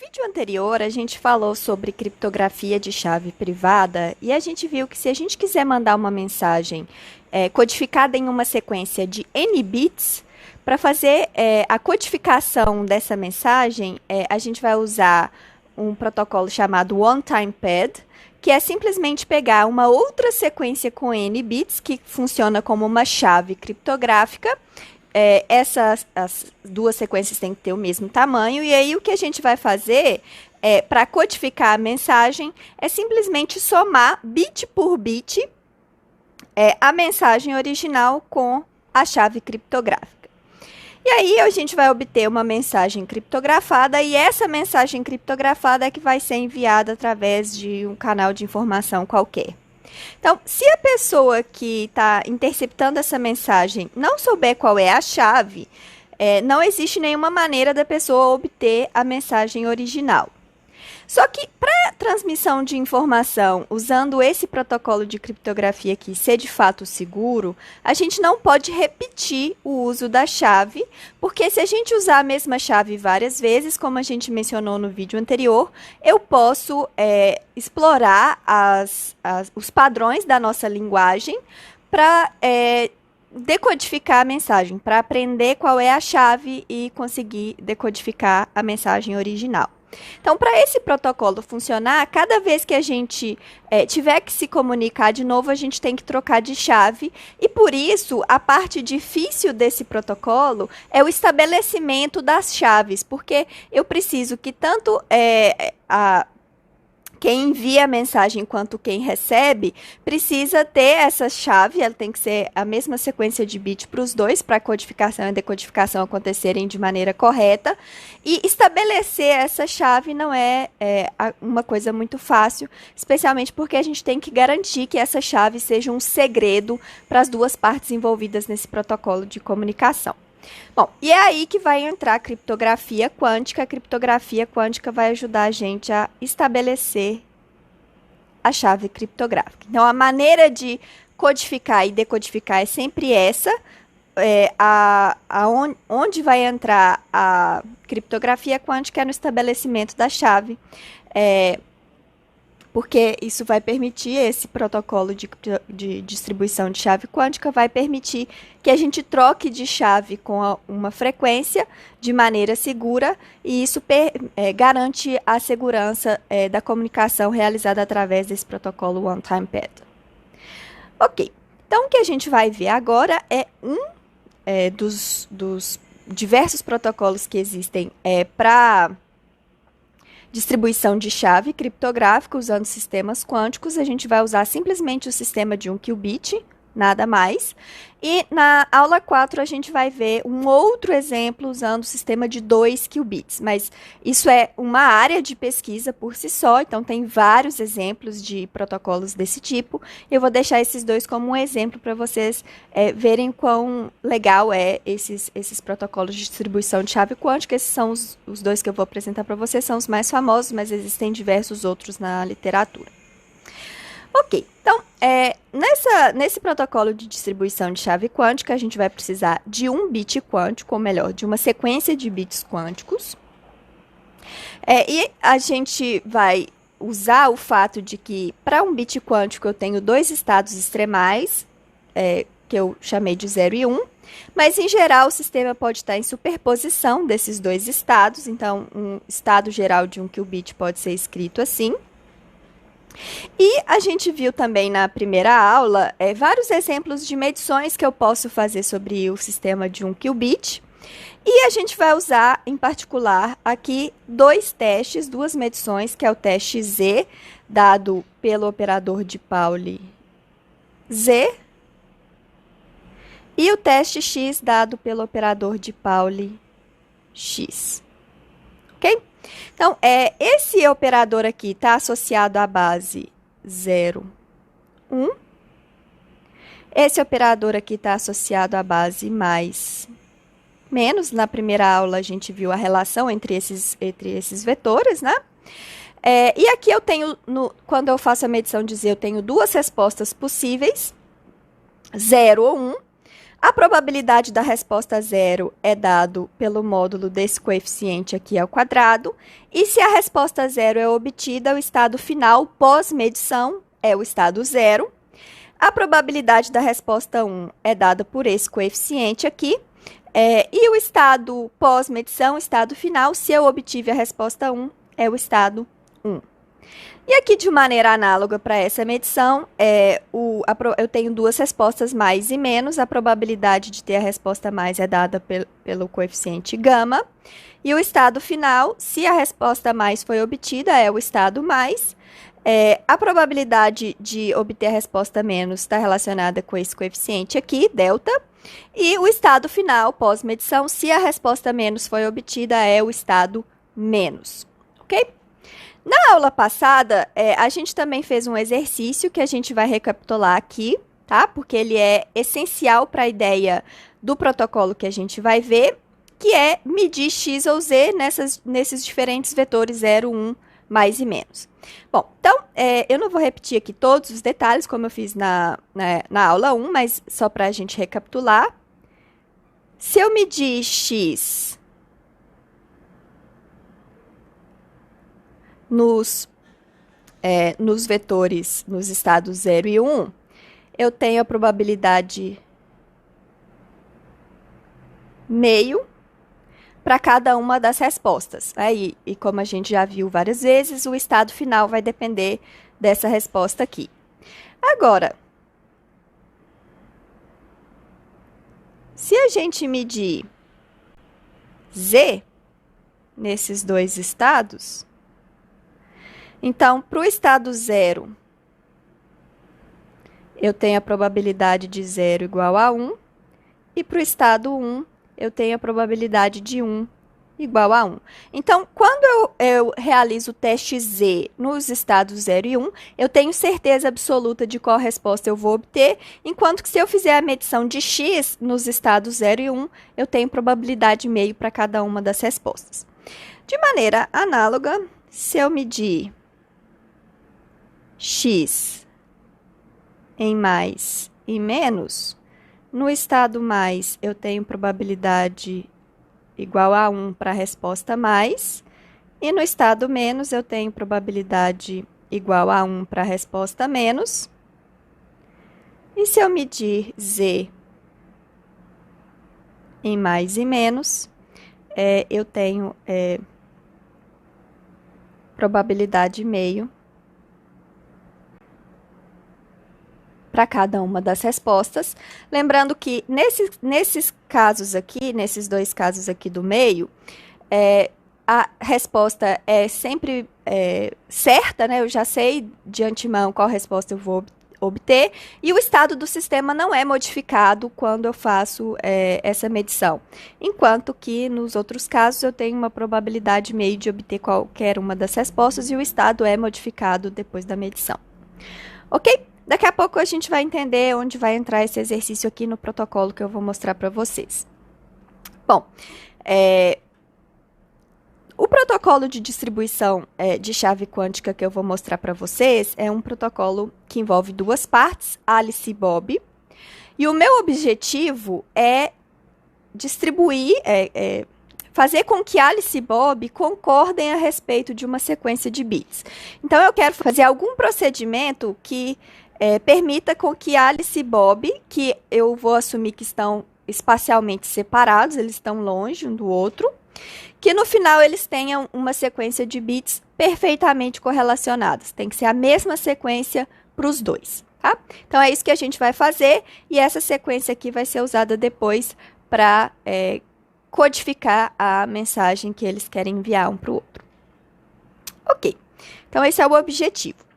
vídeo anterior, a gente falou sobre criptografia de chave privada e a gente viu que se a gente quiser mandar uma mensagem codificada em uma sequência de n bits, para fazer a codificação dessa mensagem, a gente vai usar um protocolo chamado OneTimePad, que é simplesmente pegar uma outra sequência com n bits, que funciona como uma chave criptográfica. As duas sequências têm que ter o mesmo tamanho, e aí o que a gente vai fazer para codificar a mensagem é simplesmente somar bit por bit a mensagem original com a chave criptográfica. E aí a gente vai obter uma mensagem criptografada, e essa mensagem criptografada é que vai ser enviada através de um canal de informação qualquer. Então, se a pessoa que está interceptando essa mensagem não souber qual é a chave, não existe nenhuma maneira da pessoa obter a mensagem original. Só que para transmissão de informação, usando esse protocolo de criptografia aqui ser de fato seguro, a gente não pode repetir o uso da chave, porque se a gente usar a mesma chave várias vezes, como a gente mencionou no vídeo anterior, eu posso explorar os padrões da nossa linguagem para decodificar a mensagem, para aprender qual é a chave e conseguir decodificar a mensagem original. Então, para esse protocolo funcionar, cada vez que a gente tiver que se comunicar de novo, a gente tem que trocar de chave. E por isso, a parte difícil desse protocolo é o estabelecimento das chaves, porque eu preciso que tanto quem envia a mensagem quanto quem recebe precisa ter essa chave, ela tem que ser a mesma sequência de bit para os dois, para a codificação e a decodificação acontecerem de maneira correta. E estabelecer essa chave não é uma coisa muito fácil, especialmente porque a gente tem que garantir que essa chave seja um segredo para as duas partes envolvidas nesse protocolo de comunicação. Bom, e é aí que vai entrar a criptografia quântica. A criptografia quântica vai ajudar a gente a estabelecer a chave criptográfica. Então, a maneira de codificar e decodificar é sempre essa. Onde vai entrar a criptografia quântica é no estabelecimento da chave. Porque isso vai permitir, esse protocolo de distribuição de chave quântica vai permitir que a gente troque de chave com uma frequência de maneira segura, e isso garante a segurança da comunicação realizada através desse protocolo OneTimePad. Ok, então o que a gente vai ver agora é dos diversos protocolos que existem para distribuição de chave criptográfica usando sistemas quânticos. A gente vai usar simplesmente o sistema de 1 qubit, nada mais. E na aula 4 a gente vai ver um outro exemplo usando o sistema de 2 qubits. Mas isso é uma área de pesquisa por si só, então tem vários exemplos de protocolos desse tipo. Eu vou deixar esses dois como um exemplo para vocês verem quão legal esses protocolos de distribuição de chave quântica. Esses são os dois que eu vou apresentar para vocês, são os mais famosos, mas existem diversos outros na literatura. Ok, então, nesse protocolo de distribuição de chave quântica, a gente vai precisar de um bit quântico, ou melhor, de uma sequência de bits quânticos. E a gente vai usar o fato de que, para um bit quântico, eu tenho dois estados extremais, que eu chamei de 0 e 1, mas, em geral, o sistema pode estar em superposição desses dois estados, então, um estado geral de 1 qubit pode ser escrito assim. E a gente viu também na primeira aula vários exemplos de medições que eu posso fazer sobre o sistema de 1 qubit. E a gente vai usar, em particular, aqui dois testes, duas medições, que é o teste Z, dado pelo operador de Pauli Z, e o teste X, dado pelo operador de Pauli X. Ok? Então, esse operador aqui está associado à base 0, 1. Esse operador aqui está associado à base mais, menos. Na primeira aula, a gente viu a relação entre esses vetores, né? E aqui eu tenho, quando eu faço a medição de Z, eu tenho duas respostas possíveis, 0 ou 1. A probabilidade da resposta zero é dado pelo módulo desse coeficiente aqui ao quadrado. E se a resposta zero é obtida, o estado final pós-medição é o estado zero. A probabilidade da resposta 1 é dada por esse coeficiente aqui. E o estado pós-medição, o estado final, se eu obtive a resposta 1, é o estado 1. E aqui, de maneira análoga para essa medição, eu tenho duas respostas mais e menos. A probabilidade de ter a resposta mais é dada pelo coeficiente gama. E o estado final, se a resposta mais foi obtida, é o estado mais. A probabilidade de obter a resposta menos está relacionada com esse coeficiente aqui, delta. E o estado final, pós-medição, se a resposta menos foi obtida, é o estado menos. Ok? Na aula passada, a gente também fez um exercício que a gente vai recapitular aqui, tá? Porque ele é essencial para a ideia do protocolo que a gente vai ver, que é medir x ou z nesses diferentes vetores 0, 1, mais e menos. Bom, então, eu não vou repetir aqui todos os detalhes, como eu fiz na aula 1, mas só para a gente recapitular. Se eu medir x nos vetores, nos estados 0 e 1, eu tenho a probabilidade meio para cada uma das respostas. E como a gente já viu várias vezes, o estado final vai depender dessa resposta aqui. Agora, se a gente medir z nesses dois estados, então, para o estado 0, eu tenho a probabilidade de 0 igual a 1, e para o estado 1, eu tenho a probabilidade de 1 igual a 1. Então, quando eu realizo o teste Z nos estados 0 e 1, eu tenho certeza absoluta de qual resposta eu vou obter, enquanto que se eu fizer a medição de x nos estados 0 e 1, eu tenho probabilidade meio para cada uma das respostas. De maneira análoga, se eu medir x em mais e menos, no estado mais, eu tenho probabilidade igual a 1 para a resposta mais, e no estado menos, eu tenho probabilidade igual a 1 para a resposta menos. E se eu medir z em mais e menos, eu tenho probabilidade meio para cada uma das respostas. Lembrando que nesses casos aqui, nesses dois casos aqui do meio, a resposta é sempre certa, né? Eu já sei de antemão qual resposta eu vou obter, e o estado do sistema não é modificado quando eu faço essa medição. Enquanto que nos outros casos eu tenho uma probabilidade meio de obter qualquer uma das respostas e o estado é modificado depois da medição. Ok? Daqui a pouco a gente vai entender onde vai entrar esse exercício aqui no protocolo que eu vou mostrar para vocês. Bom, o protocolo de distribuição de chave quântica que eu vou mostrar para vocês é um protocolo que envolve duas partes, Alice e Bob. E o meu objetivo é distribuir, fazer com que Alice e Bob concordem a respeito de uma sequência de bits. Então, eu quero fazer algum procedimento que permita com que Alice e Bob, que eu vou assumir que estão espacialmente separados, eles estão longe um do outro, que no final eles tenham uma sequência de bits perfeitamente correlacionadas. Tem que ser a mesma sequência para os dois, tá? Então, é isso que a gente vai fazer, e essa sequência aqui vai ser usada depois para codificar a mensagem que eles querem enviar um para o outro. Ok, então esse é o objetivo.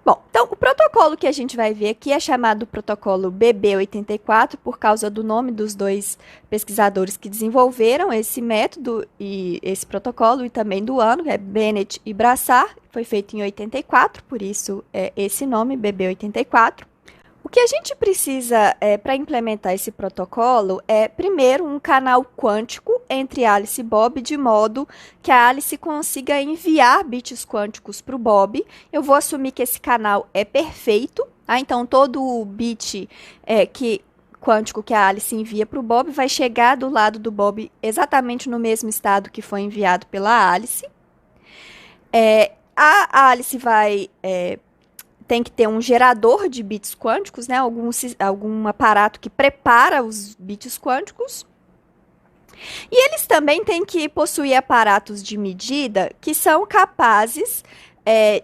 Bom, então o protocolo que a gente vai ver aqui é chamado protocolo BB84 por causa do nome dos dois pesquisadores que desenvolveram esse método e esse protocolo, e também do ano, que é Bennett e Brassard, foi feito em 84, por isso é esse nome, BB84. O que a gente precisa para implementar esse protocolo é, primeiro, um canal quântico entre Alice e Bob, de modo que a Alice consiga enviar bits quânticos para o Bob. Eu vou assumir que esse canal é perfeito, tá? Então, todo bit que quântico que a Alice envia para o Bob vai chegar do lado do Bob exatamente no mesmo estado que foi enviado pela Alice. A Alice tem que ter um gerador de bits quânticos, né? Algum aparato que prepara os bits quânticos. E eles também têm que possuir aparatos de medida que são capazes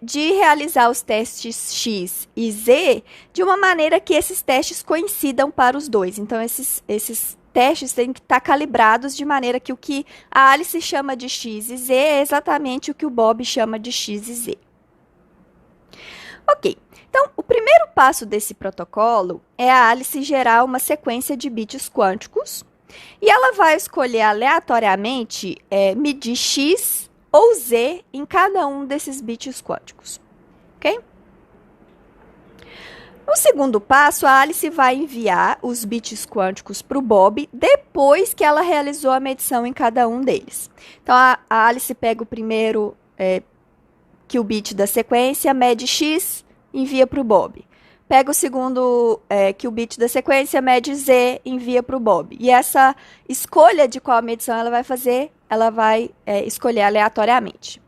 de realizar os testes X e Z de uma maneira que esses testes coincidam para os dois. Então, esses testes têm que estar calibrados de maneira que o que a Alice chama de X e Z é exatamente o que o Bob chama de X e Z. Ok, então o primeiro passo desse protocolo é a Alice gerar uma sequência de bits quânticos e ela vai escolher aleatoriamente medir X ou Z em cada um desses bits quânticos, ok? No segundo passo, a Alice vai enviar os bits quânticos para o Bob depois que ela realizou a medição em cada um deles. Então, a Alice pega o primeiro qubit da sequência, mede X, envia para o Bob. Pega o segundo qubit da sequência, mede Z, envia para o Bob. E essa escolha de qual medição ela vai fazer, ela vai escolher aleatoriamente.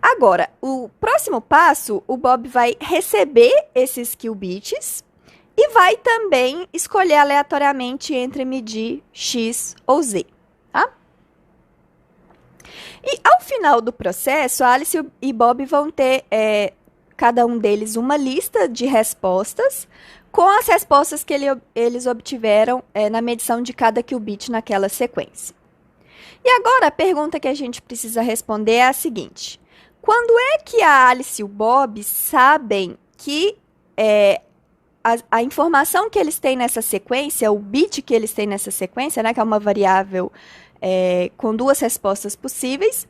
Agora, o próximo passo, o Bob vai receber esses qubits e vai também escolher aleatoriamente entre medir X ou Z, tá? E ao final do processo, a Alice e Bob vão ter, cada um deles, uma lista de respostas com as respostas que eles obtiveram na medição de cada qubit naquela sequência. E agora, a pergunta que a gente precisa responder é a seguinte: quando é que a Alice e o Bob sabem que a informação que eles têm nessa sequência, o bit que eles têm nessa sequência, né, que é uma variável com duas respostas possíveis,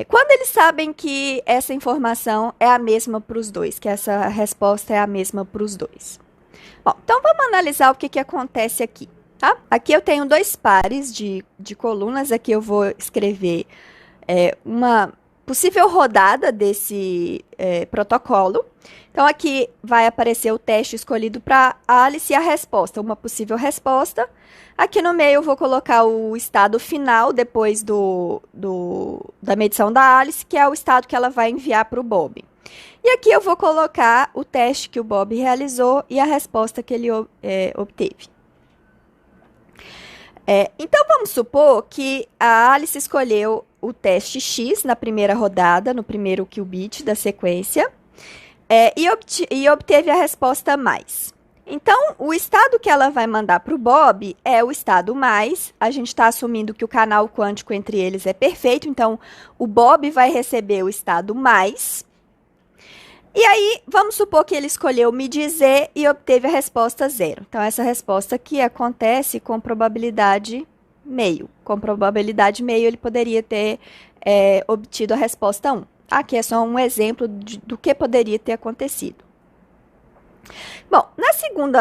quando eles sabem que essa informação é a mesma para os dois, que essa resposta é a mesma para os dois? Bom, então vamos analisar o que acontece aqui, tá? Aqui eu tenho dois pares de colunas, aqui eu vou escrever uma possível rodada desse protocolo. Então, aqui vai aparecer o teste escolhido para Alice e a resposta, uma possível resposta. Aqui no meio eu vou colocar o estado final, depois da medição da Alice, que é o estado que ela vai enviar para o Bob. E aqui eu vou colocar o teste que o Bob realizou e a resposta que ele obteve. Então, vamos supor que a Alice escolheu o teste X na primeira rodada, no primeiro qubit da sequência, e obteve a resposta mais. Então, o estado que ela vai mandar para o Bob é o estado mais. A gente está assumindo que o canal quântico entre eles é perfeito, então o Bob vai receber o estado mais. E aí, vamos supor que ele escolheu medir Z e obteve a resposta 0. Então, essa resposta aqui acontece com probabilidade meio. Com probabilidade meio, ele poderia ter obtido a resposta 1. Aqui é só um exemplo do que poderia ter acontecido. Bom,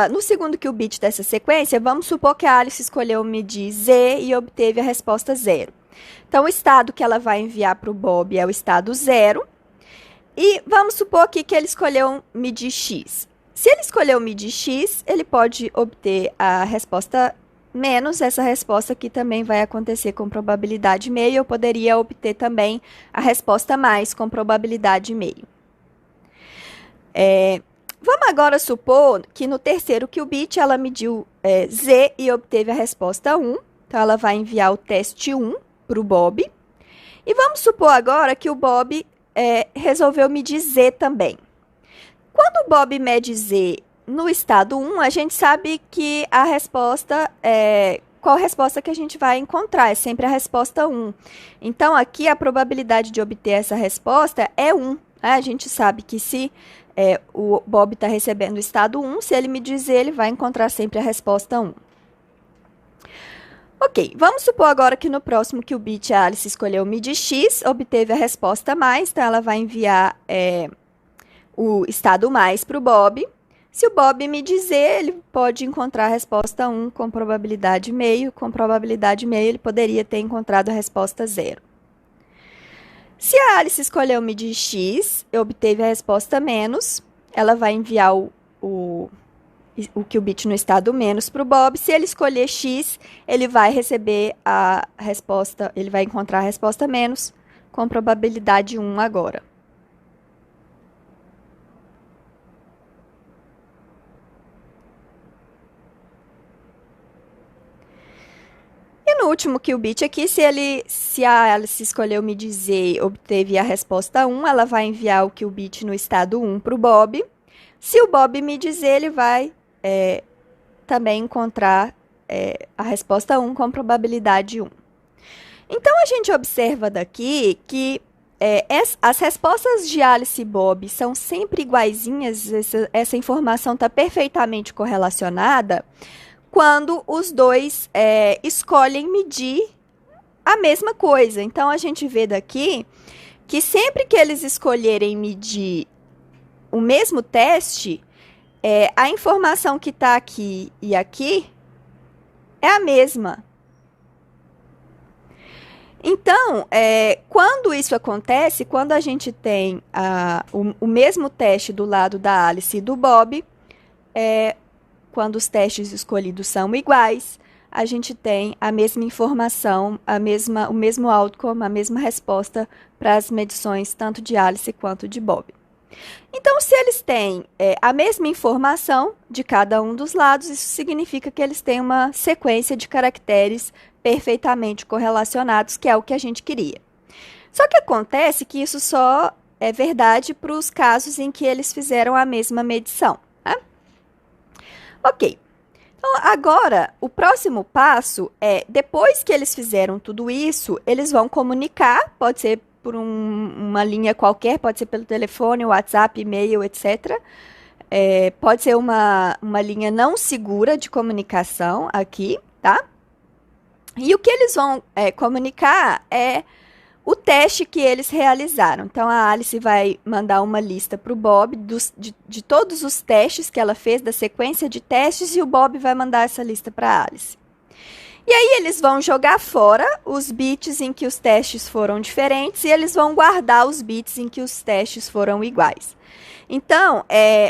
no segundo qubit dessa sequência, vamos supor que a Alice escolheu medir Z e obteve a resposta 0. Então, o estado que ela vai enviar para o Bob é o estado 0. E vamos supor aqui que ele escolheu medir X. Se ele escolheu medir X, ele pode obter a resposta menos. Essa resposta aqui também vai acontecer com probabilidade meio. Eu poderia obter também a resposta mais com probabilidade meio. Vamos agora supor que no terceiro qubit ela mediu Z e obteve a resposta 1. Então, ela vai enviar o teste 1 para o Bob. E vamos supor agora que o Bob resolveu medir Z também. Quando o Bob mede Z no estado 1, a gente sabe que a resposta qual resposta que a gente vai encontrar? É sempre a resposta 1. Então, aqui a probabilidade de obter essa resposta é 1. Né? A gente sabe que se o Bob está recebendo o estado 1, se ele medir Z, ele vai encontrar sempre a resposta 1. Ok, vamos supor agora que no próximo qubit a Alice escolheu medir X, obteve a resposta mais, então ela vai enviar o estado mais para o Bob. Se o Bob medir Z, ele pode encontrar a resposta 1 com probabilidade meio. Com probabilidade meio, ele poderia ter encontrado a resposta 0. Se a Alice escolheu medir X e obteve a resposta menos, ela vai enviar o o qubit no estado menos para o Bob. Se ele escolher X, ele vai receber a resposta, ele vai encontrar a resposta menos com probabilidade 1 agora. E no último qubit aqui, se a Alice escolheu me dizer e obteve a resposta 1, ela vai enviar o qubit no estado 1 para o Bob. Se o Bob me dizer, ele vai também encontrar a resposta 1 com probabilidade 1. Então, a gente observa daqui que as respostas de Alice e Bob são sempre iguaizinhas, essa informação está perfeitamente correlacionada quando os dois escolhem medir a mesma coisa. Então, a gente vê daqui que sempre que eles escolherem medir o mesmo teste, a informação que está aqui e aqui é a mesma. Então, quando isso acontece, quando a gente tem o mesmo teste do lado da Alice e do Bob, quando os testes escolhidos são iguais, a gente tem a mesma informação, o mesmo outcome, a mesma resposta para as medições tanto de Alice quanto de Bob. Então, se eles têm a mesma informação de cada um dos lados, isso significa que eles têm uma sequência de caracteres perfeitamente correlacionados, que é o que a gente queria. Só que acontece que isso só é verdade para os casos em que eles fizeram a mesma medição. Né? Ok. Então, agora, o próximo passo é, depois que eles fizeram tudo isso, eles vão comunicar, pode ser por uma linha qualquer, pode ser pelo telefone, WhatsApp, e-mail, etc. Pode ser uma linha não segura de comunicação aqui, tá? E o que eles vão comunicar é o teste que eles realizaram. Então, a Alice vai mandar uma lista para o Bob de todos os testes que ela fez, da sequência de testes, e o Bob vai mandar essa lista para a Alice. E aí eles vão jogar fora os bits em que os testes foram diferentes e eles vão guardar os bits em que os testes foram iguais. Então,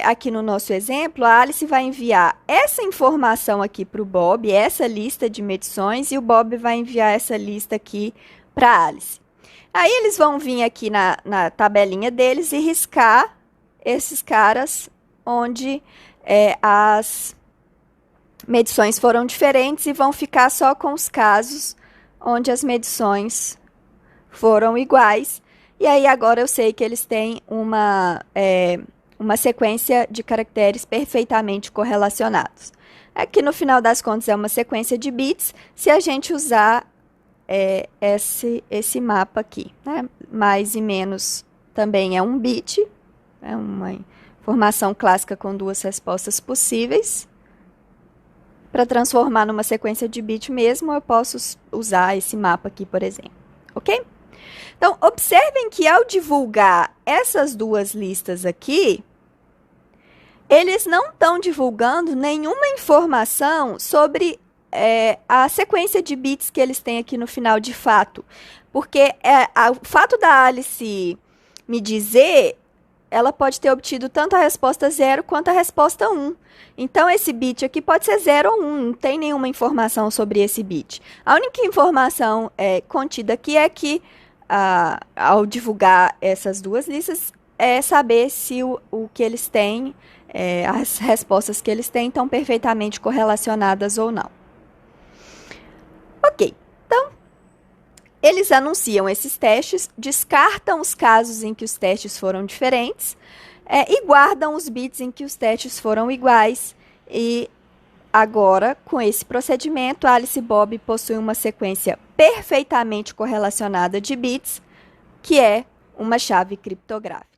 aqui no nosso exemplo, a Alice vai enviar essa informação aqui para o Bob, essa lista de medições, e o Bob vai enviar essa lista aqui para a Alice. Aí eles vão vir aqui na tabelinha deles e riscar esses caras onde as medições foram diferentes e vão ficar só com os casos onde as medições foram iguais. E aí agora eu sei que eles têm uma sequência de caracteres perfeitamente correlacionados. Aqui no final das contas é uma sequência de bits, se a gente usar esse mapa aqui, né? Mais e menos também é um bit, é uma informação clássica com duas respostas possíveis. Para transformar numa sequência de bit mesmo, eu posso usar esse mapa aqui, por exemplo. Ok? Então, observem que ao divulgar essas duas listas aqui, eles não estão divulgando nenhuma informação sobre a sequência de bits que eles têm aqui no final de fato. Porque o fato da Alice me dizer, ela pode ter obtido tanto a resposta 0 quanto a resposta 1. Então, esse bit aqui pode ser 0 ou 1, não tem nenhuma informação sobre esse bit. A única informação contida aqui é que, ao divulgar essas duas listas, é saber se o que eles têm, as respostas que eles têm, estão perfeitamente correlacionadas ou não. Ok, então, eles anunciam esses testes, descartam os casos em que os testes foram diferentes, e guardam os bits em que os testes foram iguais. E agora, com esse procedimento, Alice e Bob possuem uma sequência perfeitamente correlacionada de bits, que é uma chave criptográfica.